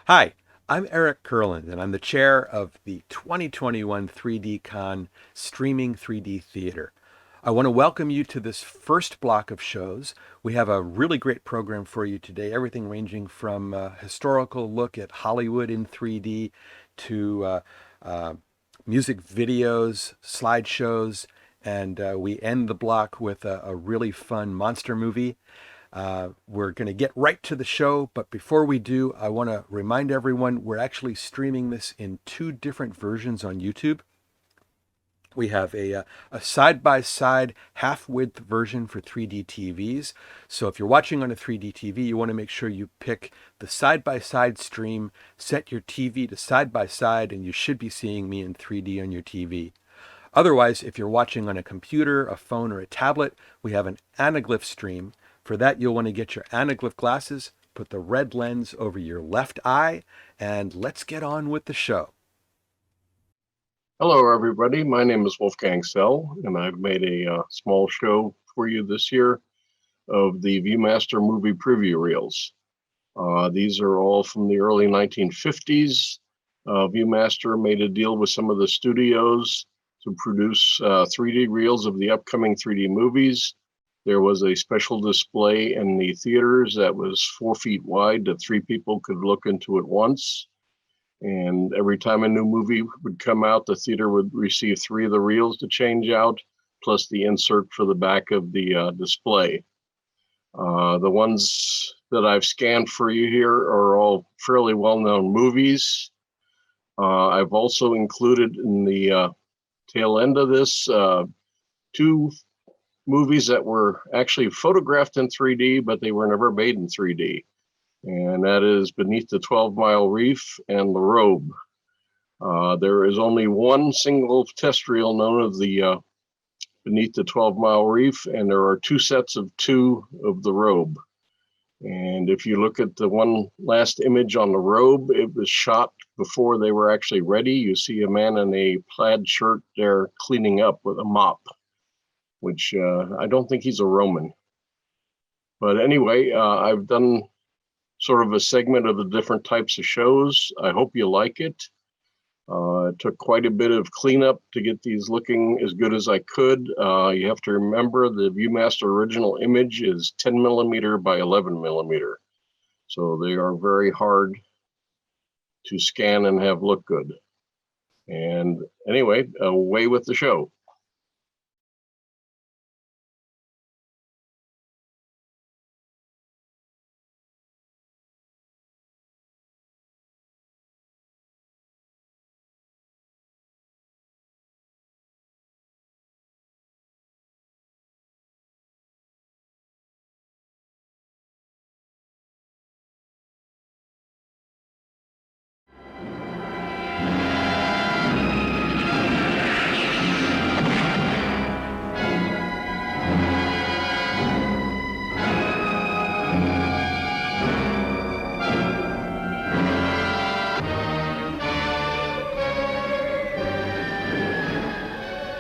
Hi, I'm Eric Kurland, and I'm the chair of the 2021 3D-Con Streaming 3D Theater. I want to welcome you to this first block of shows. We have a really great program for you today, everything ranging from a historical look at Hollywood in 3D to uh, music videos, slideshows, and we end the block with a really fun monster movie. We're going to get right to the show, but before we do, I want to remind everyone we're actually streaming this in two different versions on YouTube. We have a side-by-side half-width version for 3D TVs. So if you're watching on a 3D TV, you want to make sure you pick the side-by-side stream, set your TV to side-by-side, and you should be seeing me in 3D on your TV. Otherwise, if you're watching on a computer, a phone, or a tablet, we have an anaglyph stream. For that, you'll want to get your anaglyph glasses, put the red lens over your left eye, and let's get on with the show. Hello, everybody. My name is Wolfgang, and I've made a small show for you this year of the Viewmaster movie preview reels. These are all from the early 1950s. Viewmaster made a deal with some of the studios to produce 3D reels of the upcoming 3D movies. There was a special display in the theaters that was 4 feet wide that 3 people could look into at once. And every time a new movie would come out, the theater would receive 3 of the reels to change out, plus the insert for the back of the display. The ones that I've scanned for you here are all fairly well-known movies. I've also included in the tail end of this 2 movies that were actually photographed in 3D, but they were never made in 3D. And that is Beneath the 12-Mile Reef and The Robe. There is only one single test reel known of the Beneath the 12-Mile Reef, and there are 2 sets of 2 of The Robe. And if you look at the one last image on The Robe, it was shot before they were actually ready. You see a man in a plaid shirt there cleaning up with a mop, which I don't think he's a Roman. But anyway, I've done sort of a segment of the different types of shows. I hope you like it. It took quite a bit of cleanup to get these looking as good as I could. You have to remember the Viewmaster original image is 10 millimeter by 11 millimeter. So they are very hard to scan and have look good. And anyway, away with the show.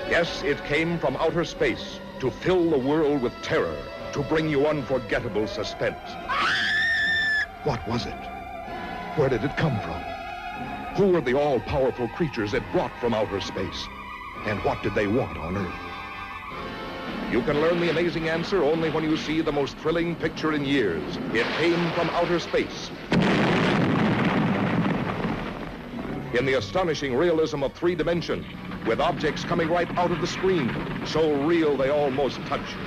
Yes, it came from outer space to fill the world with terror, to bring you unforgettable suspense. What was it? Where did it come from? Who were the all-powerful creatures it brought from outer space? And what did they want on Earth? You can learn the amazing answer only when you see the most thrilling picture in years. It came from outer space. In the astonishing realism of 3 dimension, with objects coming right out of the screen, so real they almost touch you.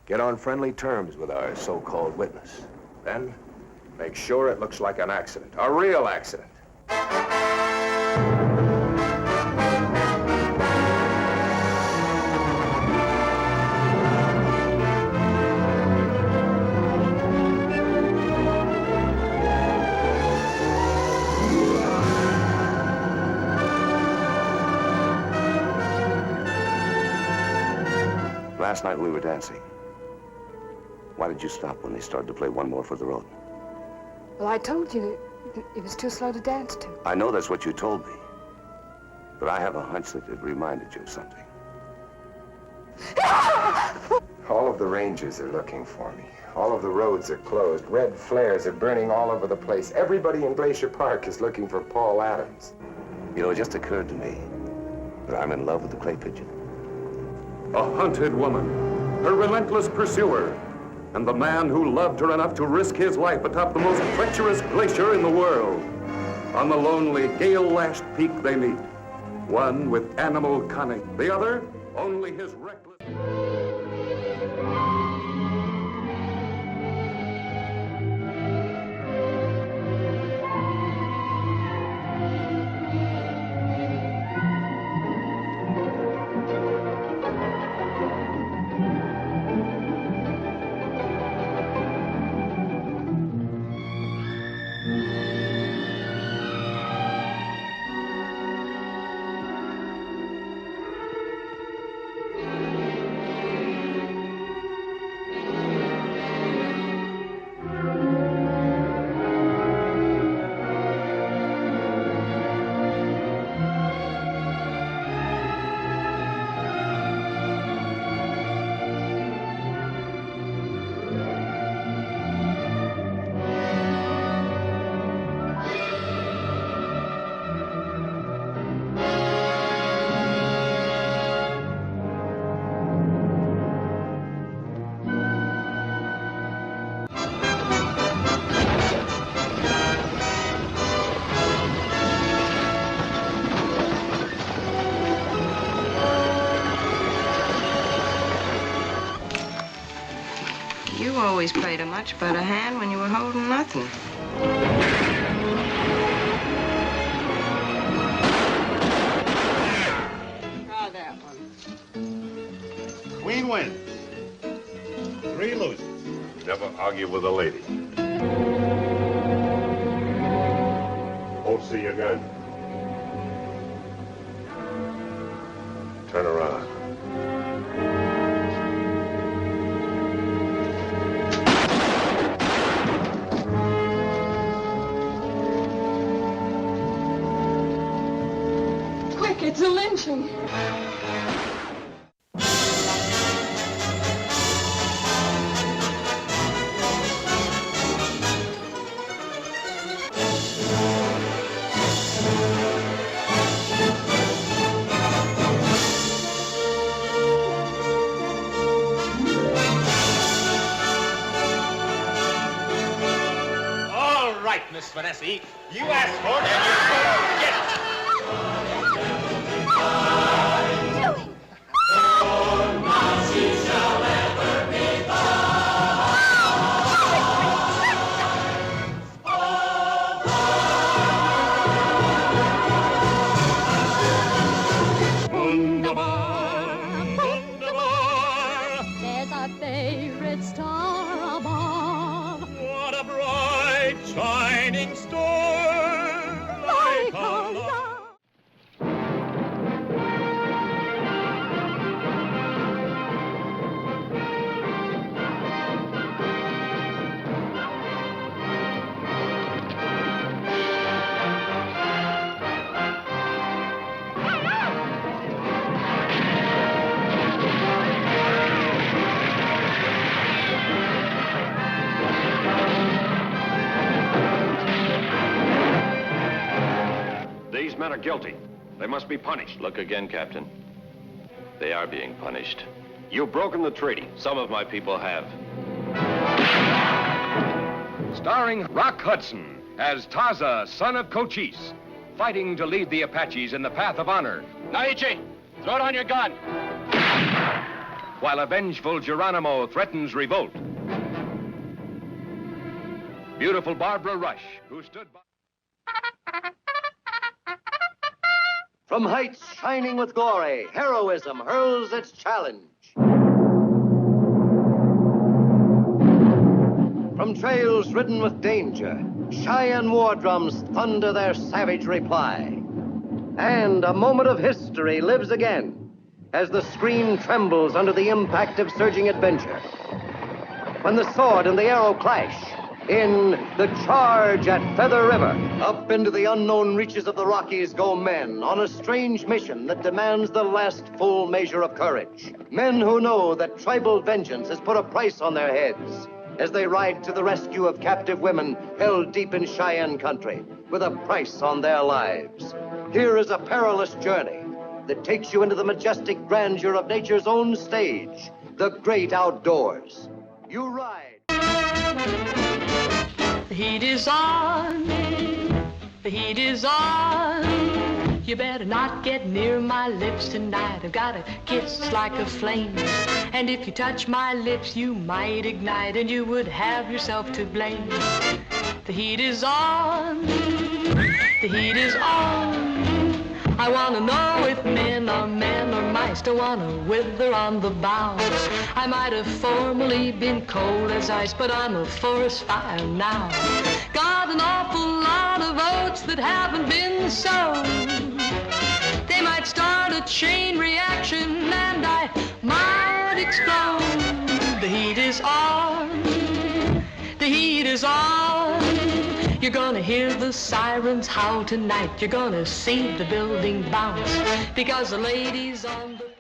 Get on friendly terms with our so-called witness. Then, make sure it looks like an accident, a real accident. Last night we were dancing. Why did you stop when they started to play One More for the Road? Well, I told you It was too slow to dance to. I know that's what you told me. But I have a hunch that it reminded you of something. All of the rangers are looking for me. All of the roads are closed. Red flares are burning all over the place. Everybody in Glacier Park is looking for Paul Adams. You know, it just occurred to me that I'm in love with the clay pigeon. A hunted woman, her relentless pursuer, and the man who loved her enough to risk his life atop the most treacherous glacier in the world. On the lonely, gale-lashed peak they meet. One with animal cunning, the other only his reckless... You always played a much better hand when you were holding nothing. Try that one. Queen wins. 3 loses. Never argue with a lady. Won't see your gun. Turn around. Quick, it's a lynching. All right, Miss Vanessa, you asked for it and you're going to get it. There's a favorite star above. What a bright, shining star, like a love. These men are guilty. They must be punished. Look again, Captain. They are being punished. You've broken the treaty. Some of my people have. Starring Rock Hudson as Taza, son of Cochise, fighting to lead the Apaches in the path of honor. Naiche, throw down your gun. While a vengeful Geronimo threatens revolt. Beautiful Barbara Rush, who stood by... From heights shining with glory, heroism hurls its challenge. From trails ridden with danger, Cheyenne war drums thunder their savage reply. And a moment of history lives again as the screen trembles under the impact of surging adventure. When the sword and the arrow clash, in The Charge at Feather River. Up into the unknown reaches of the Rockies go men on a strange mission that demands the last full measure of courage. Men who know that tribal vengeance has put a price on their heads as they ride to the rescue of captive women held deep in Cheyenne country with a price on their lives. Here is a perilous journey that takes you into the majestic grandeur of nature's own stage, the great outdoors. You ride. The heat is on, the heat is on. You better not get near my lips tonight. I've got a kiss like a flame. And if you touch my lips, you might ignite, and you would have yourself to blame. The heat is on, the heat is on. I want to know if men or mice don't want to wither on the boughs. I might have formerly been cold as ice, but I'm a forest fire now. Got an awful lot of oats that haven't been sown. They might start a chain reaction and I might explode. The heat is on, the heat is on. You're gonna hear the sirens howl tonight. You're gonna see the building bounce because the ladies on the...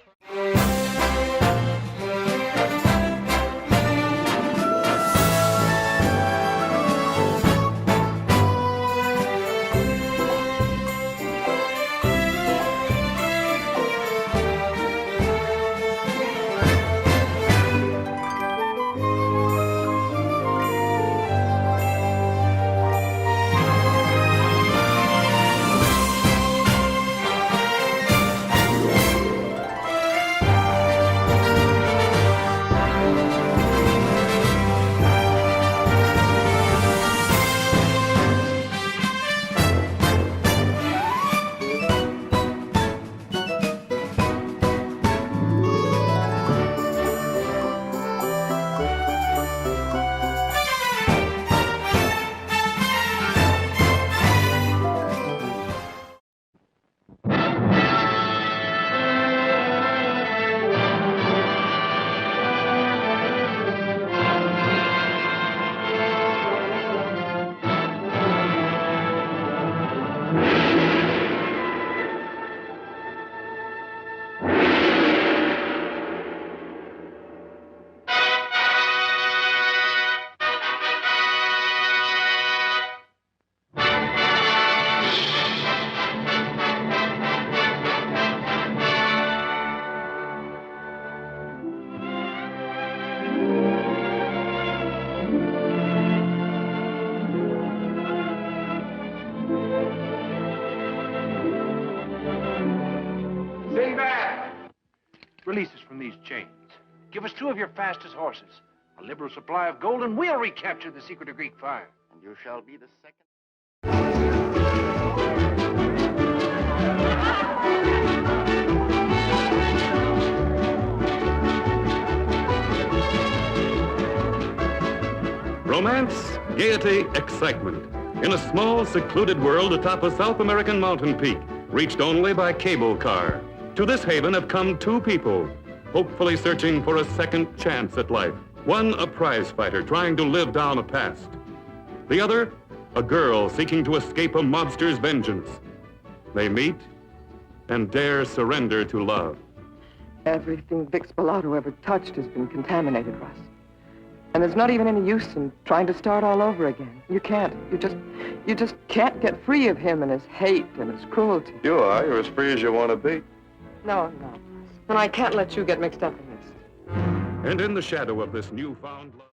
Release us from these chains. Give us 2 of your fastest horses, a liberal supply of gold, and we'll recapture the secret of Greek fire. And you shall be the second. Romance, gaiety, excitement. In a small, secluded world atop a South American mountain peak, reached only by cable car. To this haven have come 2 people, hopefully searching for a second chance at life. One, a prize fighter trying to live down a past. The other, a girl seeking to escape a mobster's vengeance. They meet and dare surrender to love. Everything Vic Spalato ever touched has been contaminated, Russ. And there's not even any use in trying to start all over again. You can't. You just can't get free of him and his hate and his cruelty. You are. You're as free as you want to be. No. And I can't let you get mixed up in this. And in the shadow of this newfound love...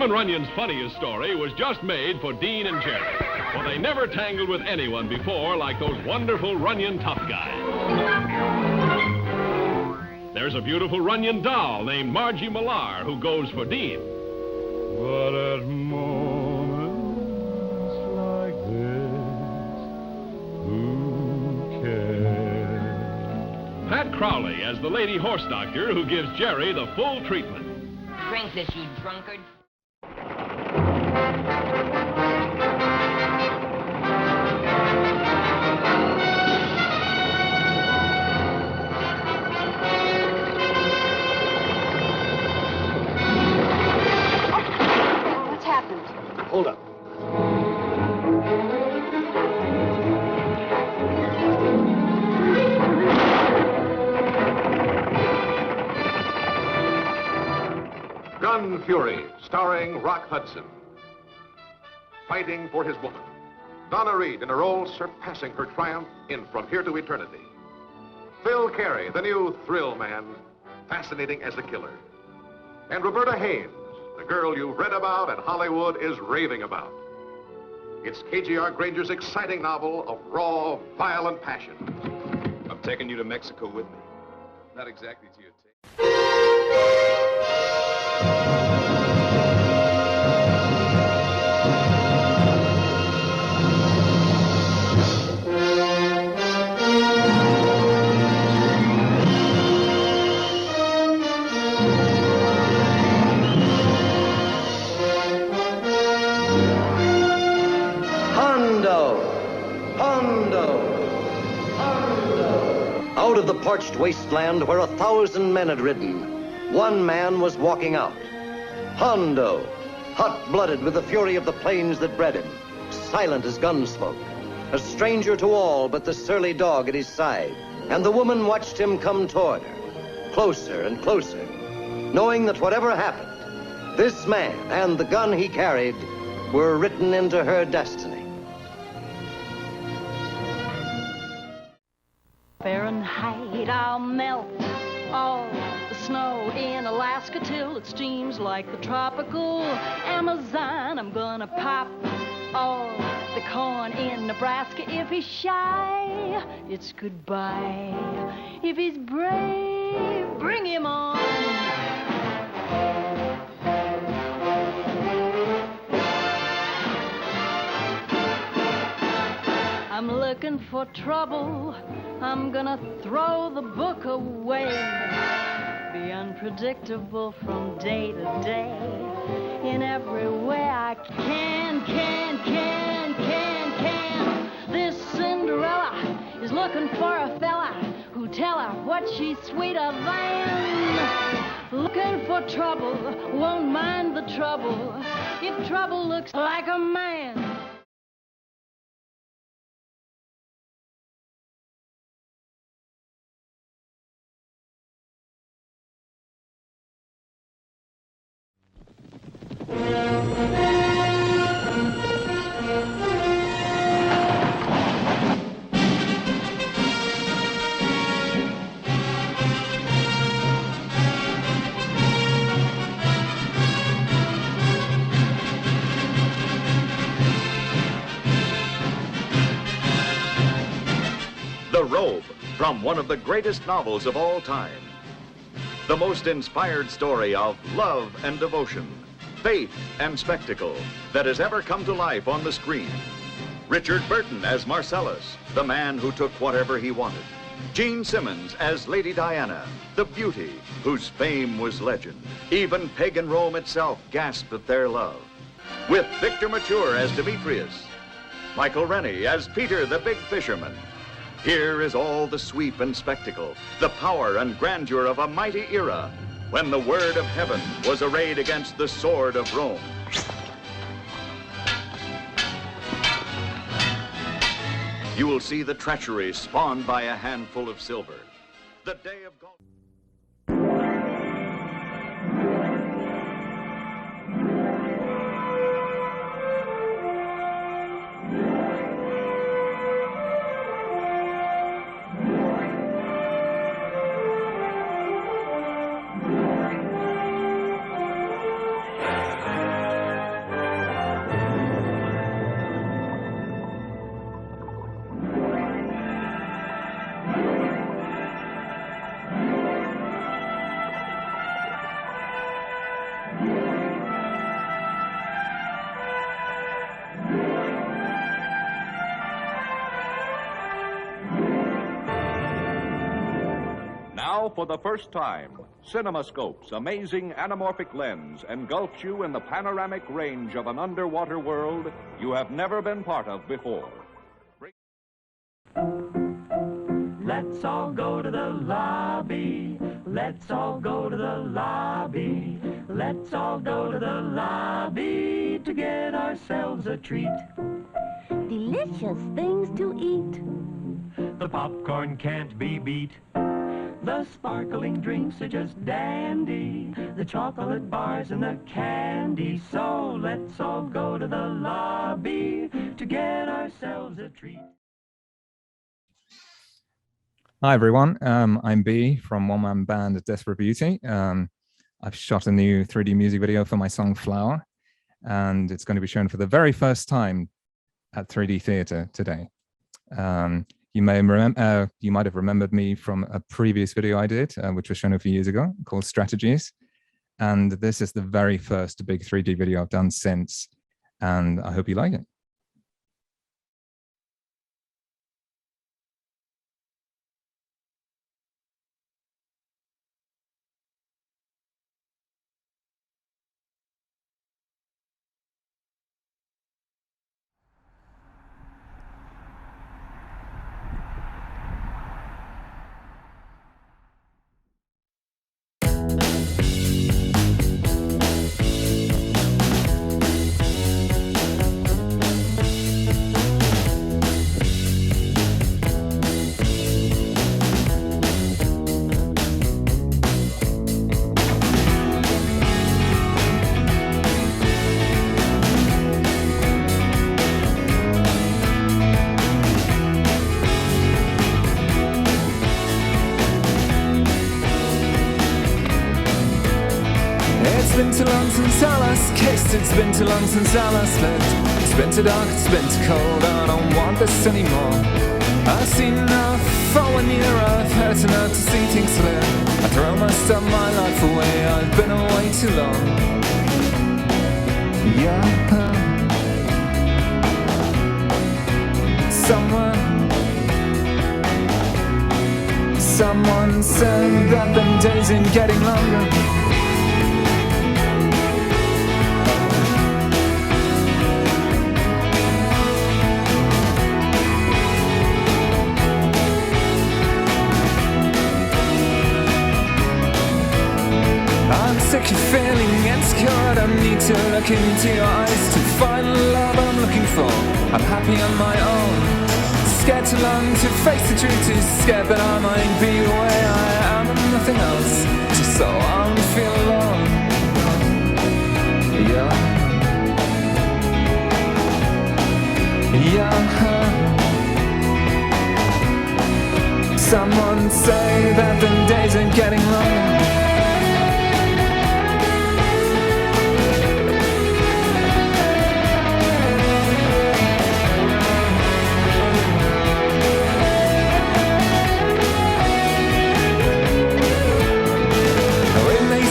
Runyon's funniest story was just made for Dean and Jerry, for they never tangled with anyone before like those wonderful Runyon tough guys. There's a beautiful Runyon doll named Margie Millar who goes for Dean. But at moments like this, Crowley as the lady horse doctor who gives Jerry the full treatment. Drink this, you drunkard. What's happened? Hold up. Gun Fury, starring Rock Hudson. Fighting for his woman. Donna Reed in a role surpassing her triumph in From Here to Eternity. Phil Carey, the new thrill man, fascinating as a killer. And Roberta Haynes, the girl you've read about and Hollywood is raving about. It's KGR Granger's exciting novel of raw, violent passion. I'm taking you to Mexico with me. Not exactly to your taste. Out of the parched wasteland where 1,000 men had ridden, one man was walking out. Hondo, hot-blooded with the fury of the plains that bred him, silent as gun smoke, a stranger to all but the surly dog at his side. And the woman watched him come toward her, closer and closer, knowing that whatever happened, this man and the gun he carried were written into her destiny. Fahrenheit, I'll melt all the snow in Alaska till it steams like the tropical Amazon. I'm gonna pop all the corn in Nebraska. If he's shy, it's goodbye. If he's brave, bring him on. I'm looking for trouble. I'm gonna throw the book away. Be unpredictable from day to day. In every way I can. This Cinderella is looking for a fella who tell her what she's sweeter than. Looking for trouble, won't mind the trouble. If trouble looks like a man. The Robe, from one of the greatest novels of all time. The most inspired story of love and devotion, faith and spectacle that has ever come to life on the screen. Richard Burton as Marcellus, the man who took whatever he wanted. Gene Simmons as Lady Diana, the beauty whose fame was legend. Even pagan Rome itself gasped at their love. With Victor Mature as Demetrius, Michael Rennie as Peter the Big Fisherman. Here is all the sweep and spectacle, the power and grandeur of a mighty era when the word of heaven was arrayed against the sword of Rome. You will see the treachery spawned by a handful of silver. The day of gold. Now, for the first time, CinemaScope's amazing anamorphic lens engulfs you in the panoramic range of an underwater world you have never been part of before. Let's all go to the lobby. Let's all go to the lobby. Let's all go to the lobby to get ourselves a treat. Delicious things to eat. The popcorn can't be beat. The sparkling drinks are just dandy. The chocolate bars and the candy. So let's all go to the lobby to get ourselves a treat. Hi everyone, I'm B from one-man band desperateBeauty. I've shot a new 3D music video for my song Flower, and it's going to be shown for the very first time at 3D Theatre today. You might have remembered me from a previous video I did, which was shown a few years ago, called Strategies. And this is the very first big 3D video I've done since, and I hope you like it. It's been too long since I last kissed. It's been too long since I last lived. It's been too dark, it's been too cold. I don't want this anymore. I've seen enough for 1 year. I've heard enough to see things clear. I throw most of my life away. I've been away too long. Yeah. Someone said that the days ain't getting longer. I'm sick of feeling insecure. I don't need to look into your eyes to find the love I'm looking for. I'm happy on my own. Scared to learn to face the truth. Too scared that I might be the way I am and nothing else. Just so I don't feel alone. Yeah. Someone say that the days ain't getting longer.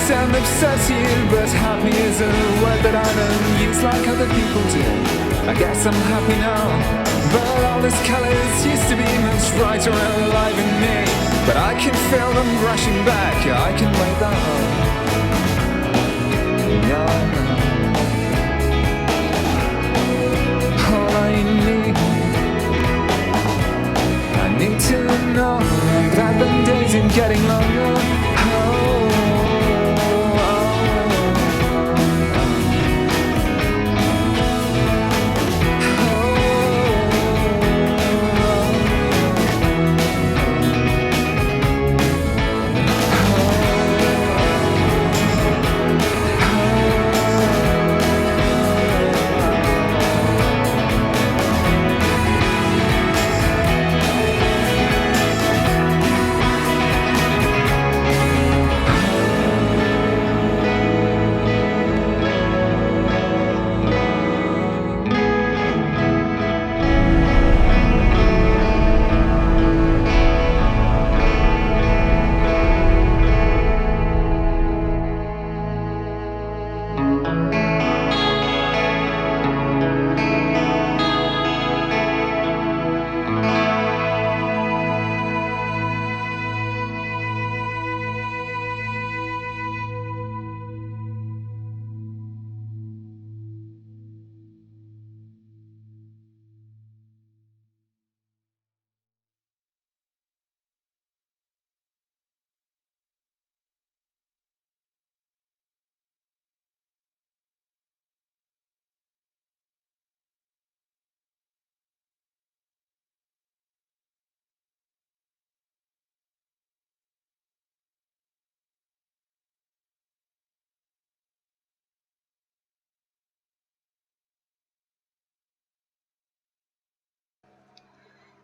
Sound absurd to you, but happy is a word that I don't use like other people do. I guess I'm happy now, but all these colors used to be much brighter and alive in me. But I can feel them rushing back, yeah, I can wait that home. Yeah. All I need to know that the days ain't getting longer.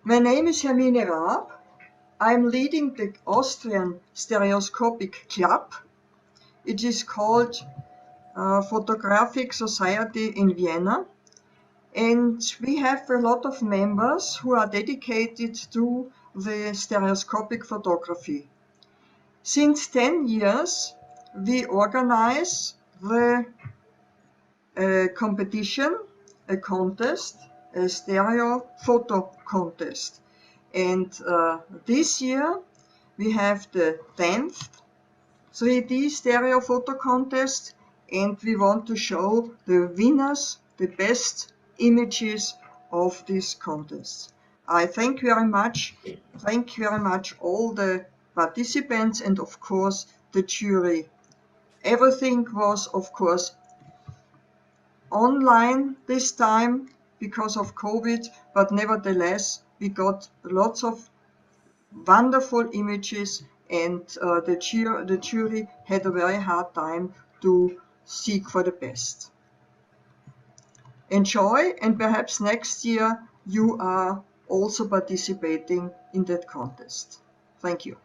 My name is Hermine Raab. I'm leading the Austrian Stereoscopic Club. It is called Photographic Society in Vienna. And we have a lot of members who are dedicated to the stereoscopic photography. Since 10 years, we organize the competition, a contest, a stereo photo contest. And this year we have the 10th 3D stereo photo contest, and we want to show the winners the best images of this contest. I thank you very much all the participants and of course the jury. Everything was of course online this time because of COVID, but nevertheless we got lots of wonderful images, and the jury had a very hard time to seek for the best. Enjoy, and perhaps next year you are also participating in that contest. Thank you.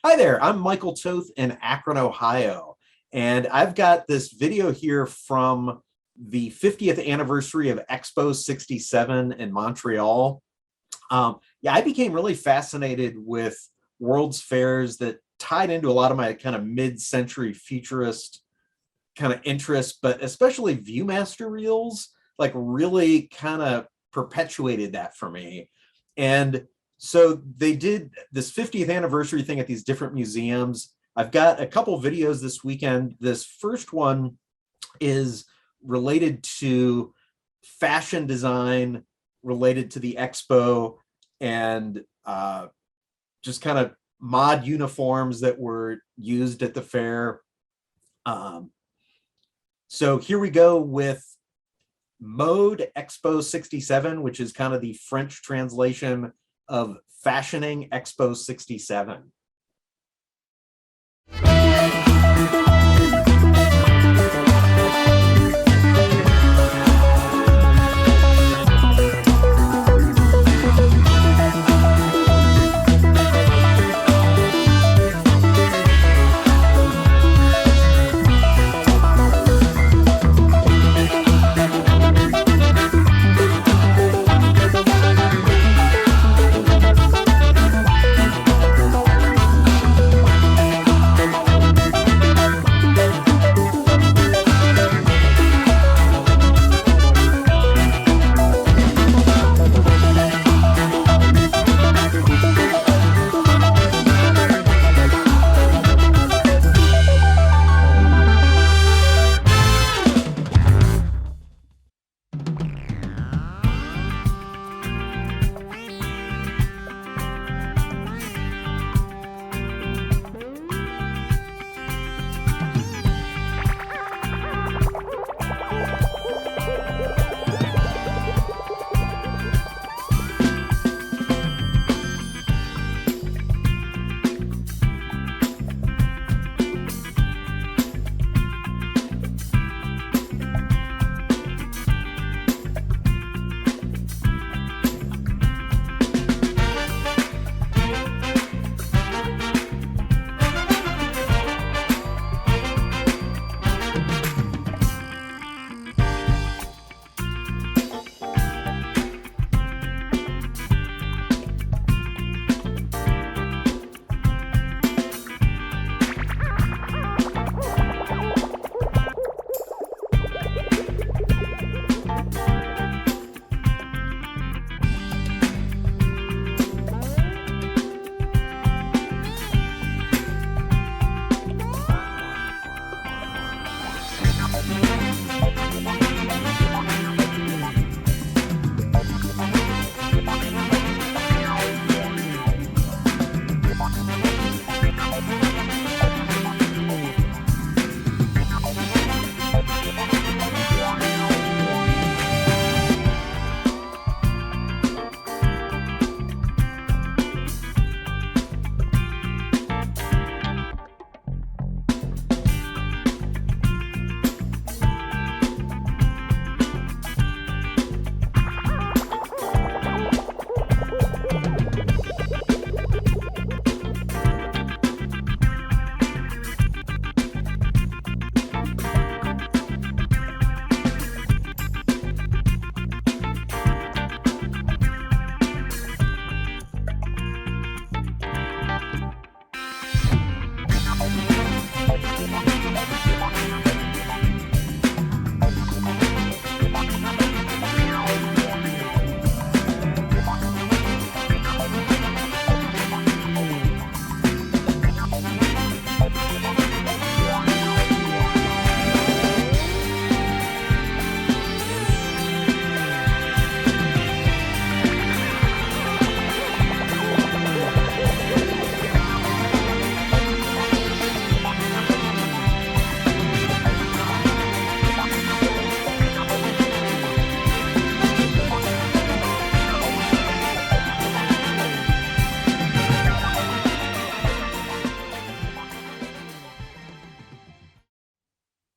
Hi there, I'm Michael Toth in Akron, Ohio, and I've got this video here from the 50th anniversary of Expo 67 in Montreal. I became really fascinated with World's Fairs that tied into a lot of my kind of mid-century futurist kind of interests, but especially Viewmaster reels, like really kind of perpetuated that for me. And so they did this 50th anniversary thing at these different museums. I've got a couple videos this weekend. This first one is related to fashion design, related to the Expo, and just kind of mod uniforms that were used at the fair. So here we go with Mode Expo 67, which is kind of the French translation of Fashioning Expo 67.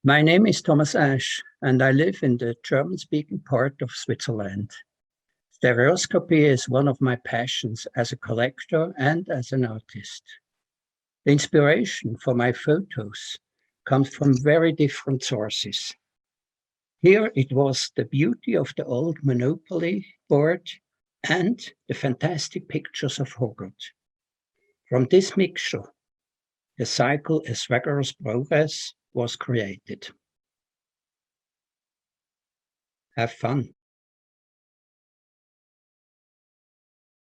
My name is Thomas Asch, and I live in the German-speaking part of Switzerland. Stereoscopy is one of my passions as a collector and as an artist. The inspiration for my photos comes from very different sources. Here it was the beauty of the old Monopoly board and the fantastic pictures of Hogarth. From this mixture, the cycle A Swaggerers Progress was created. Have fun.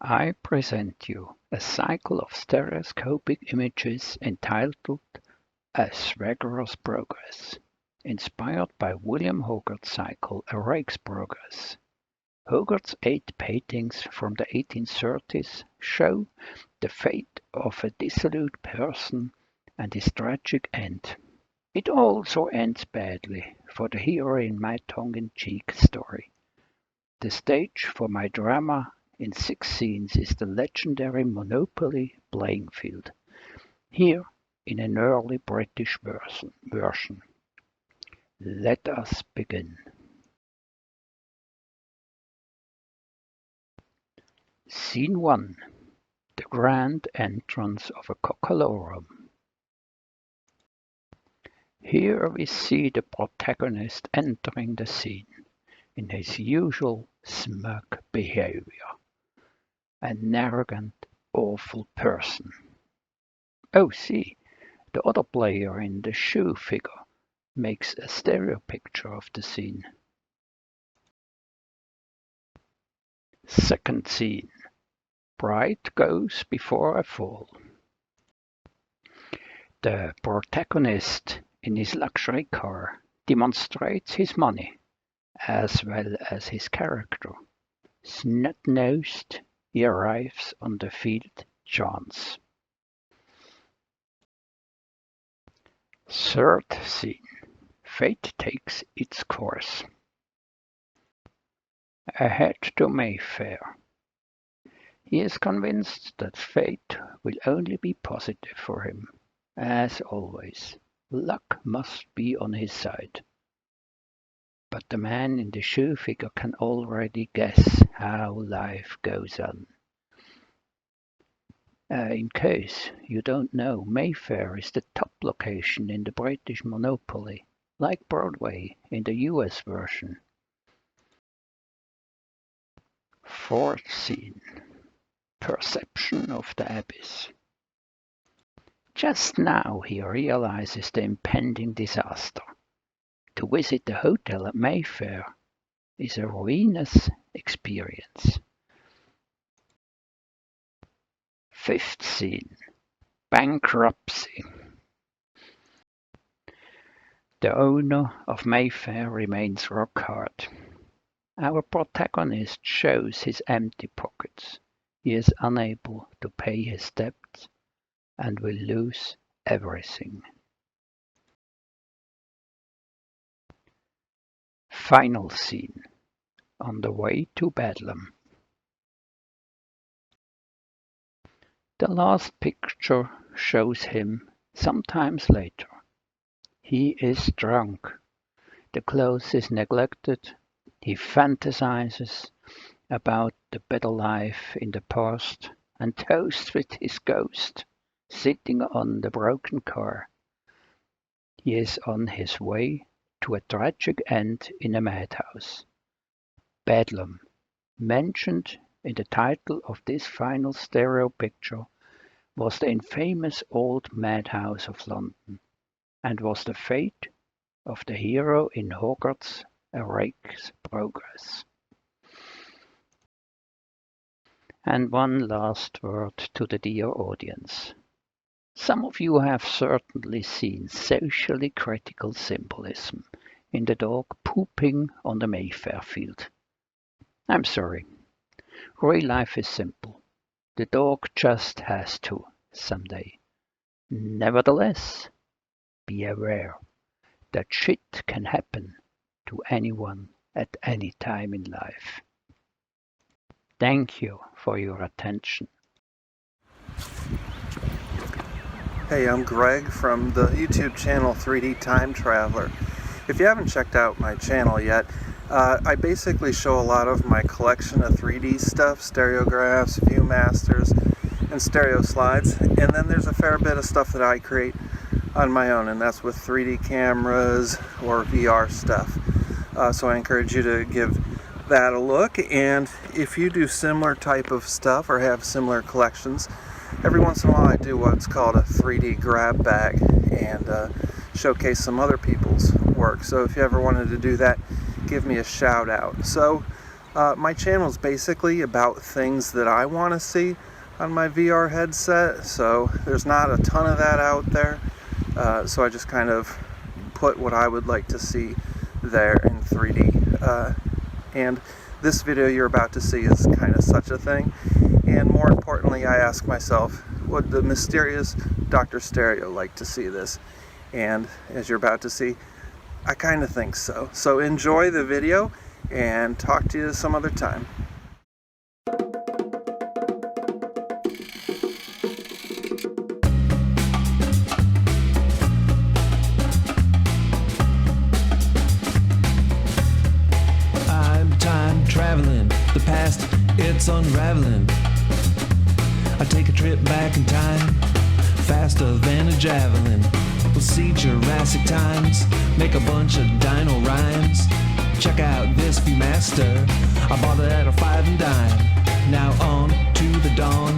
I present you a cycle of stereoscopic images entitled A Swaggerers Progress, inspired by William Hogarth's cycle A Rake's Progress. Hogarth's 8 paintings from the 1830s show the fate of a dissolute person and his tragic end. It also ends badly for the hero in my tongue-in-cheek story. The stage for my drama in 6 scenes is the legendary Monopoly playing field, here in an early British version. Let us begin. Scene 1. The grand entrance of a cockalorum. Here we see the protagonist entering the scene in his usual smug behavior. An arrogant, awful person. Oh, see, the other player in the shoe figure makes a stereo picture of the scene. Second scene. Pride goes before a fall. The protagonist in his luxury car demonstrates his money as well as his character. Snot-nosed, he arrives on the field chance. Third scene. Fate takes its course. Ahead to Mayfair. He is convinced that fate will only be positive for him. As always, luck must be on his side. But the man in the shoe figure can already guess how life goes on. In case you don't know, Mayfair is the top location in the British Monopoly, like Broadway in the US version. Fourth scene. Perception of the abyss. Just now he realizes the impending disaster. To visit the hotel at Mayfair is a ruinous experience. Fifth scene. Bankruptcy. The owner of Mayfair remains rock hard. Our protagonist shows his empty pockets. He is unable to pay his debts and will lose everything. Final scene. On the way to Bedlam. The last picture shows him sometimes later. He is drunk. The clothes is neglected. He fantasizes about the better life in the past and toasts with his ghost sitting on the broken car. He is on his way to a tragic end in a madhouse. Bedlam, mentioned in the title of this final stereo picture, was the infamous old madhouse of London and was the fate of the hero in Hogarth's A Rake's Progress. And one last word to the dear audience. Some of you have certainly seen socially critical symbolism in the dog pooping on the Mayfair field. I'm sorry. Real life is simple. The dog just has to someday. Nevertheless, be aware that shit can happen to anyone at any time in life. Thank you for your attention. Hey, I'm Greg from the YouTube channel 3D Time Traveler. If you haven't checked out my channel yet, I basically show a lot of my collection of 3D stuff, stereographs, Viewmasters, and and stereo slides. And then there's a fair bit of stuff that I create on my own, and that's with 3D cameras or VR stuff. So I encourage you to give that a look. And if you do similar type of stuff or have similar collections, every once in a while I do what's called a 3D grab bag and showcase some other people's work. So if you ever wanted to do that, give me a shout out. So my channel is basically about things that I want to see on my VR headset, so there's not a ton of that out there. So I just kind of put what I would like to see there in 3D. And this video you're about to see is kind of such a thing. And more importantly, I ask myself, would the mysterious Dr. Stereo like to see this? And as you're about to see, I kind of think so. So enjoy the video and talk to you some other time. I'm time traveling, the past it's unraveling. I take a trip back in time, faster than a javelin. We'll see Jurassic times, make a bunch of dino rhymes. Check out this Viewmaster, I bought it at a 5 and dime. Now on to the dawn,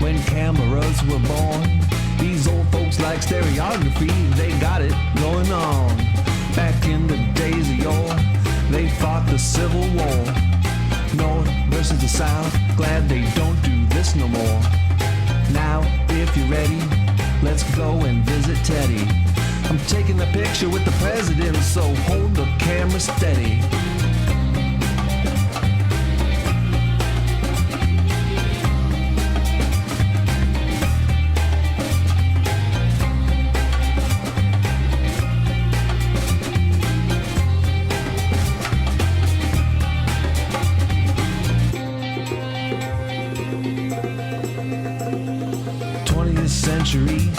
when cameras were born. These old folks like stereography, they got it going on. Back in the days of yore, they fought the Civil War. North versus the South, glad they don't do this no more. Now, if you're ready, let's go and visit Teddy. I'm taking a picture with the president, so hold the camera steady. Century,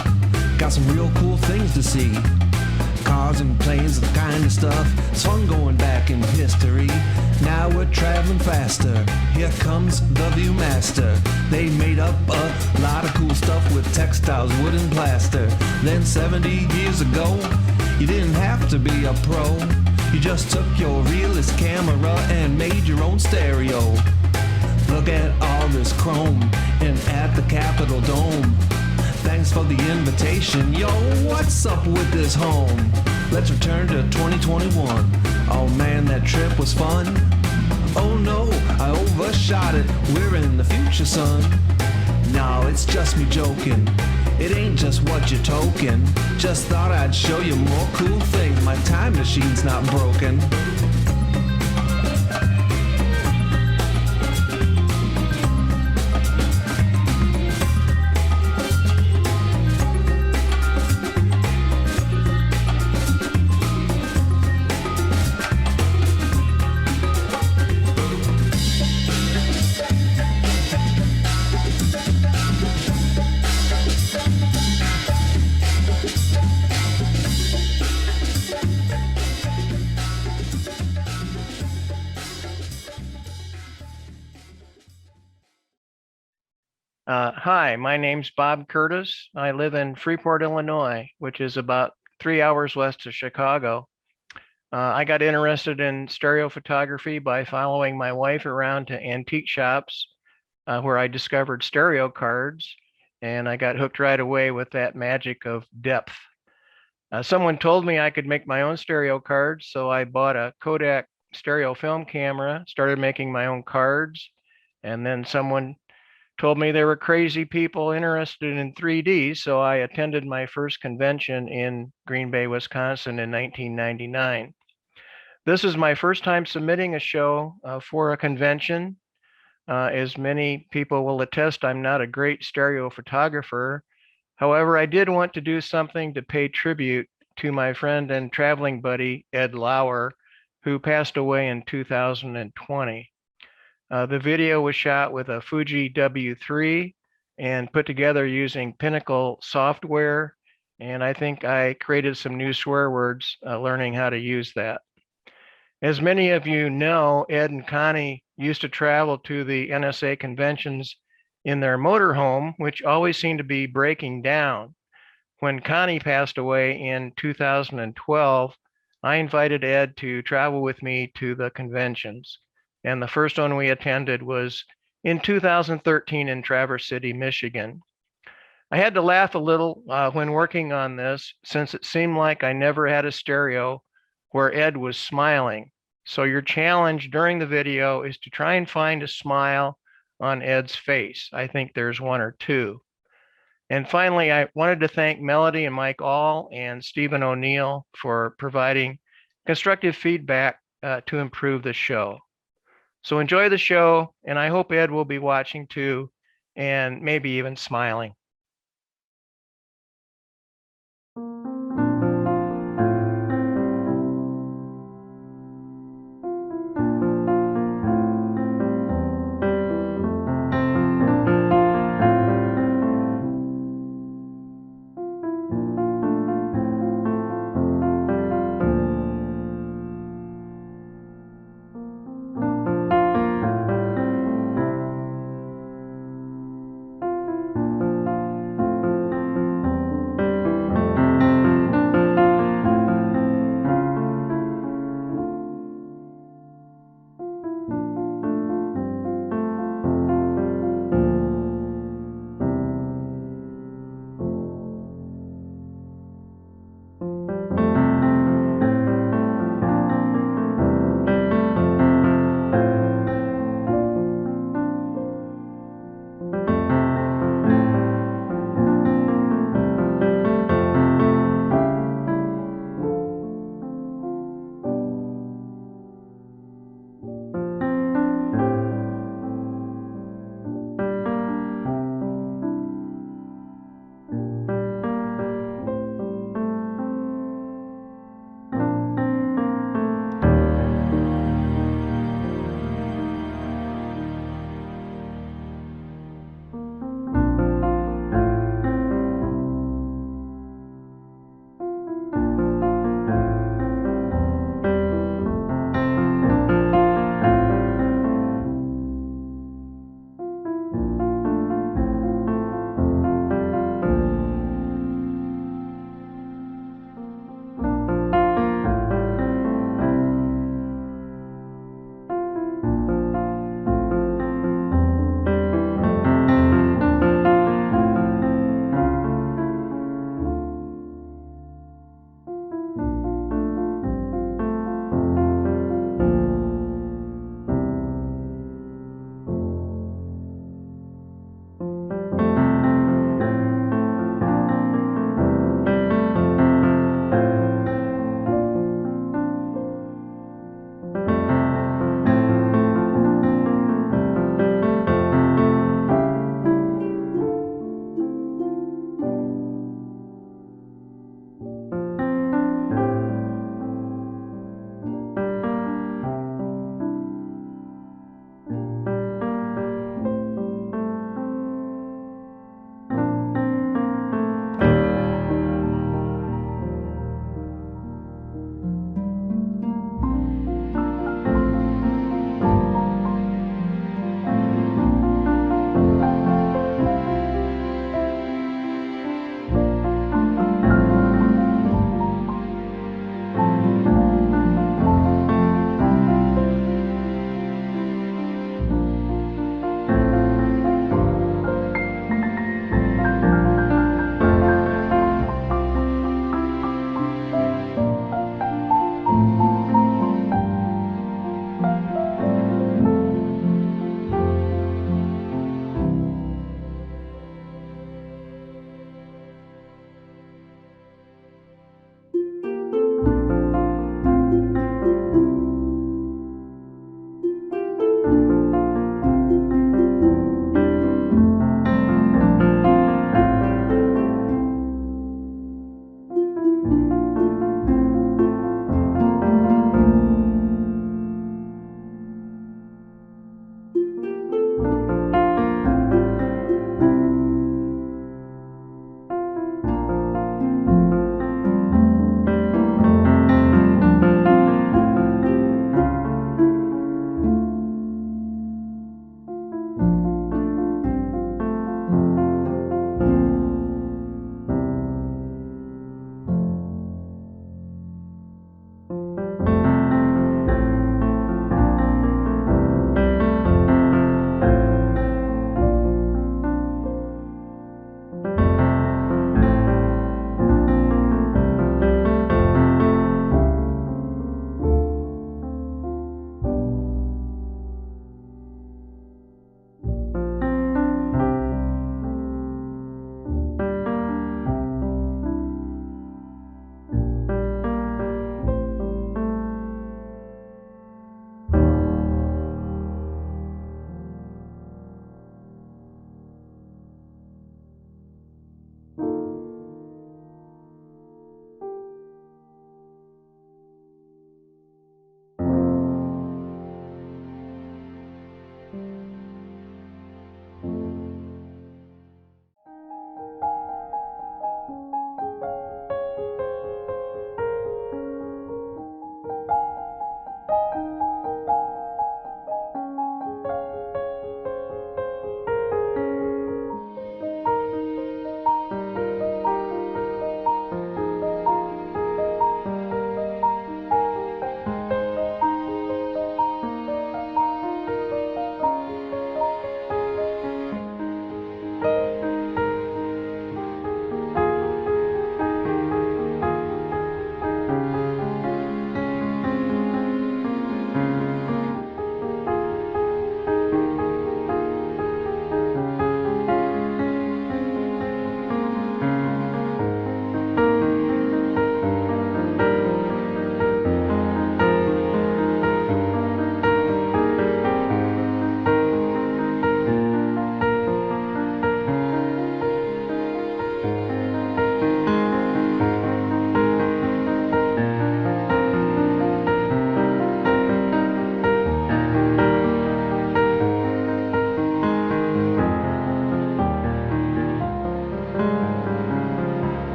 got some real cool things to see. Cars and planes, the kind of stuff. It's fun going back in history. Now we're traveling faster. Here comes the Viewmaster. They made up a lot of cool stuff with textiles, wood and plaster. Then 70 years ago, you didn't have to be a pro. You just took your realist camera and made your own stereo. Look at all this chrome and at the Capitol Dome. Thanks for the invitation. Yo, what's up with this home? Let's return to 2021. Oh man, that trip was fun. Oh no, I overshot it. We're in the future, son. No, it's just me joking. It ain't just what you're token. Just thought I'd show you more cool things. My time machine's not broken. Hi, my name's Bob Curtis. I live in Freeport, Illinois, which is about 3 hours west of Chicago. I got interested in stereo photography by following my wife around to antique shops where I discovered stereo cards, and I got hooked right away with that magic of depth. Someone told me I could make my own stereo cards, so I bought a Kodak stereo film camera, started making my own cards, and then someone told me there were crazy people interested in 3D, so I attended my first convention in Green Bay, Wisconsin in 1999. This is my first time submitting a show for a convention. As many people will attest, I'm not a great stereo photographer. However, I did want to do something to pay tribute to my friend and traveling buddy, Ed Lauer, who passed away in 2020. The video was shot with a Fuji W3 and put together using Pinnacle software. And I think I created some new swear words learning how to use that. As many of you know, Ed and Connie used to travel to the NSA conventions in their motorhome, which always seemed to be breaking down. When Connie passed away in 2012, I invited Ed to travel with me to the conventions. And the first one we attended was in 2013 in Traverse City, Michigan. I had to laugh a little when working on this, since it seemed like I never had a stereo where Ed was smiling. So your challenge during the video is to try and find a smile on Ed's face. I think there's one or two. And finally, I wanted to thank Melody and Mike All and Stephen O'Neill for providing constructive feedback to improve the show. So enjoy the show, and I hope Ed will be watching too, and maybe even smiling.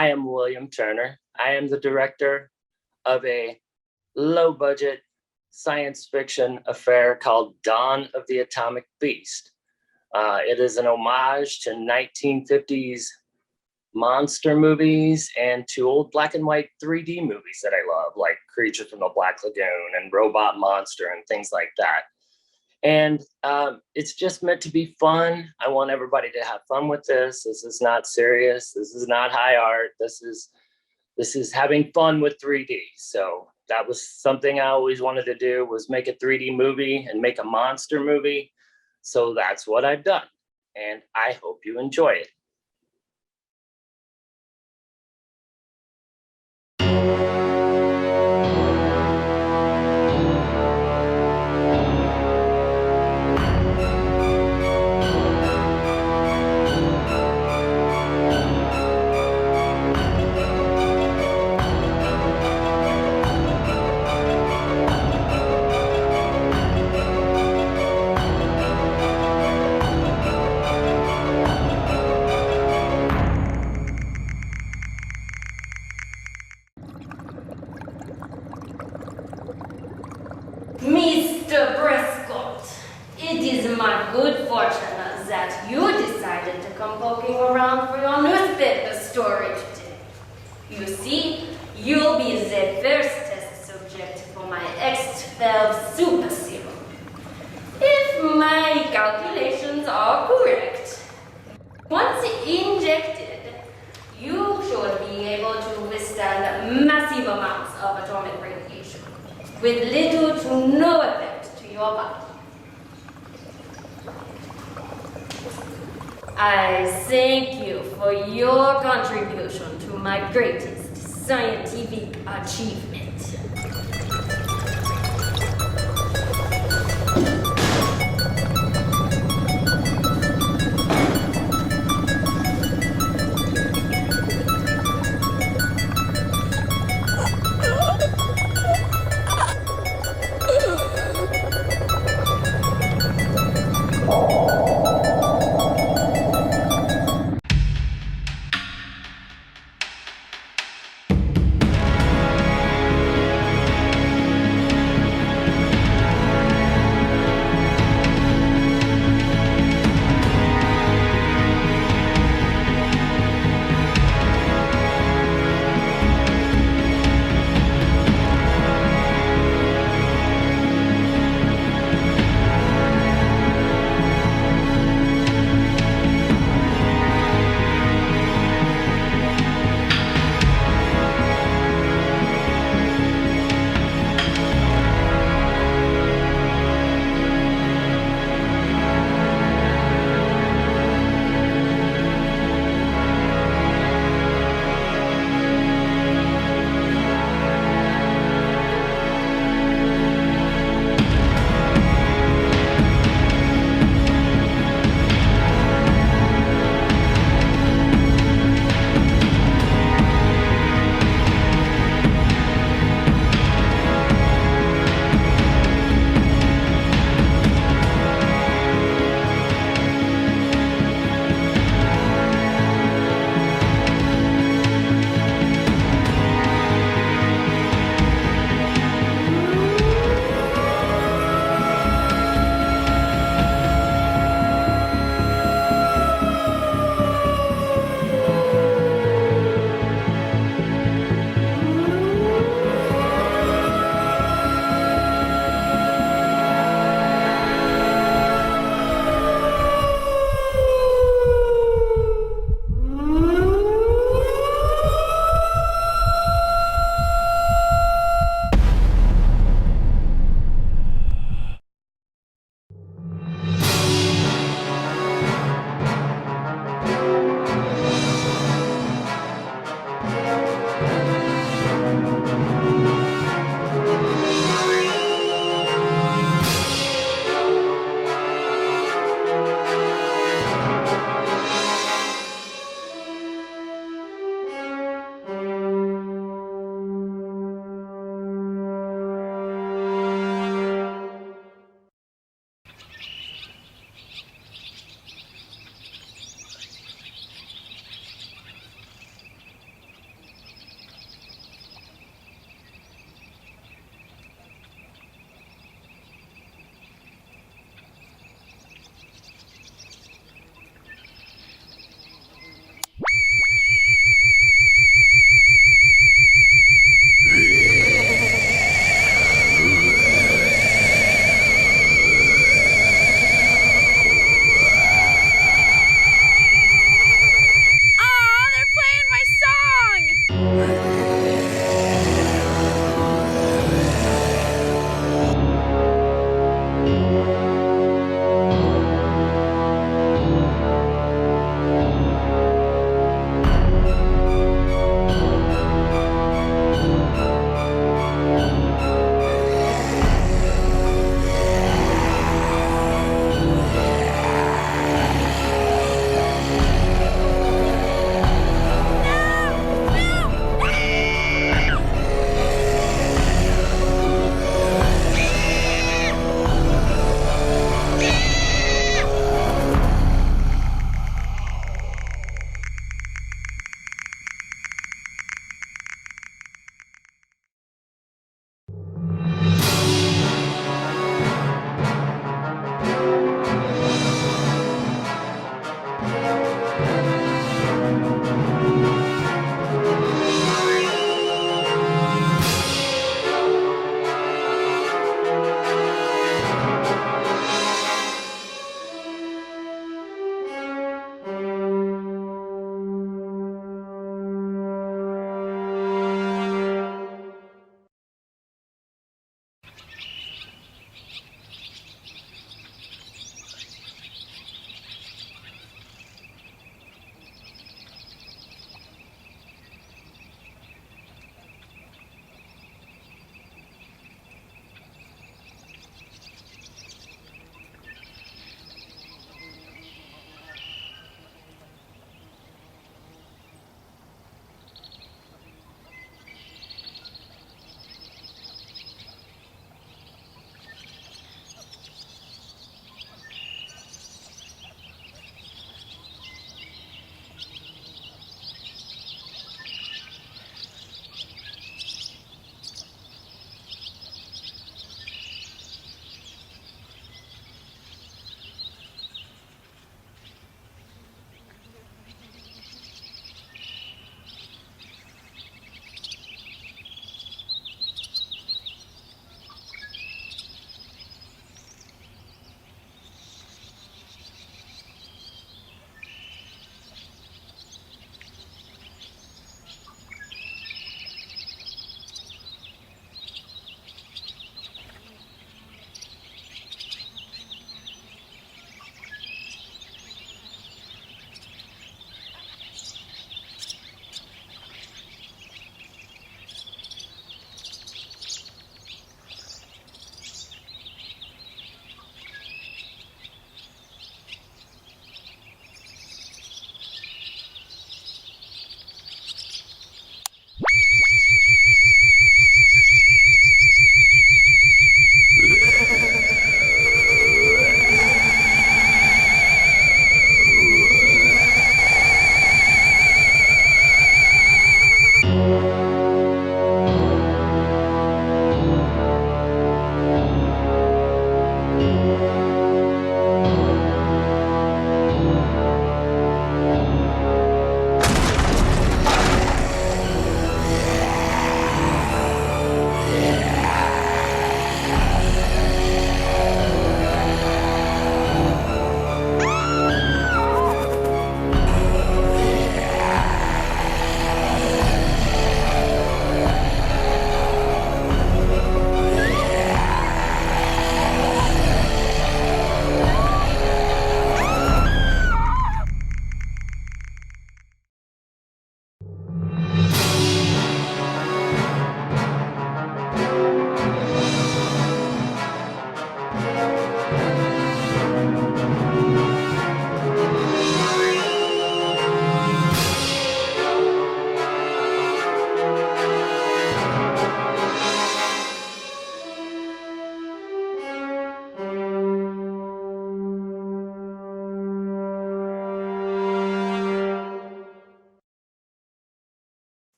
I am William Turner. I am the director of a low-budget science fiction affair called Dawn of the Atomic Beast. It is an homage to 1950s monster movies and to old black and white 3D movies that I love, like Creature from the Black Lagoon and Robot Monster and things like that. And it's just meant to be fun. I want everybody to have fun with this. This is not serious. This is not high art. This is having fun with 3D. So that was something I always wanted to do, was make a 3D movie and make a monster movie. So that's what I've done. And I hope you enjoy it. Mr. Prescott, it is my good fortune that you decided to come poking around for your newspaper story today. You see, you'll be the first test subject for my X12 super serum. If my calculations are correct, once injected, you should be able to withstand massive amounts of atomic radiation with little to no effect to your body. I thank you for your contribution to my greatest scientific achievement.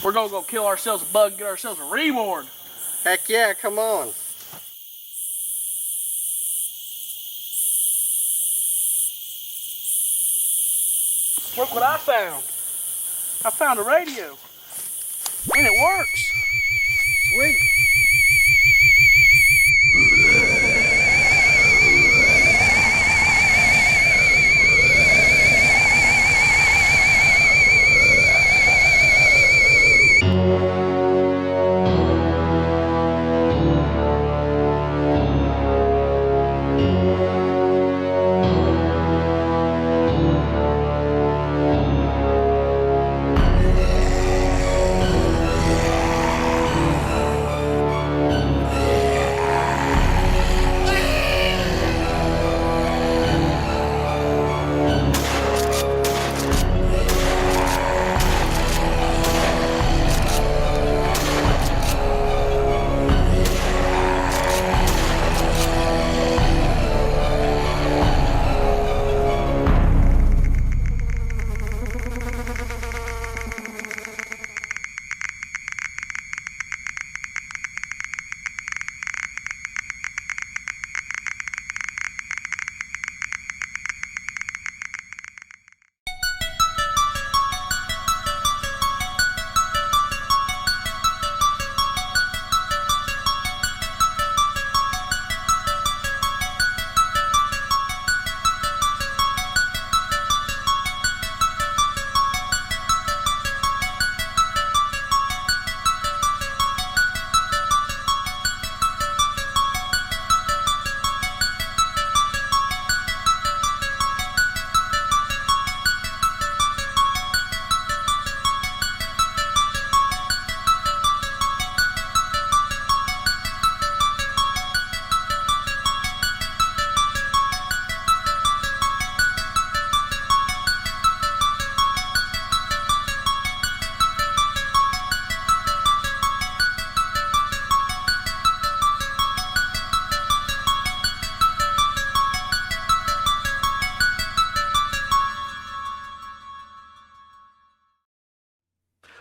We're gonna go kill ourselves a bug and get ourselves a reward. Heck yeah, come on. Look what I found. I found a radio. And it works. Sweet.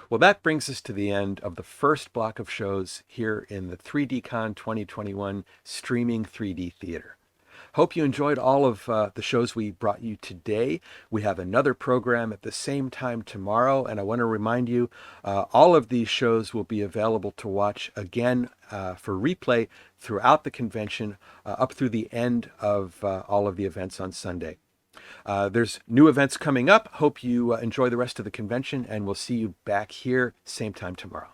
Well, that brings us to the end of the first block of shows here in the 3D-Con 2021 Streaming 3D Theater. Hope you enjoyed all of the shows we brought you today. We have another program at the same time tomorrow, and I want to remind you, all of these shows will be available to watch again for replay throughout the convention up through the end of all of the events on Sunday. There's new events coming up. Hope you enjoy the rest of the convention, and we'll see you back here same time tomorrow.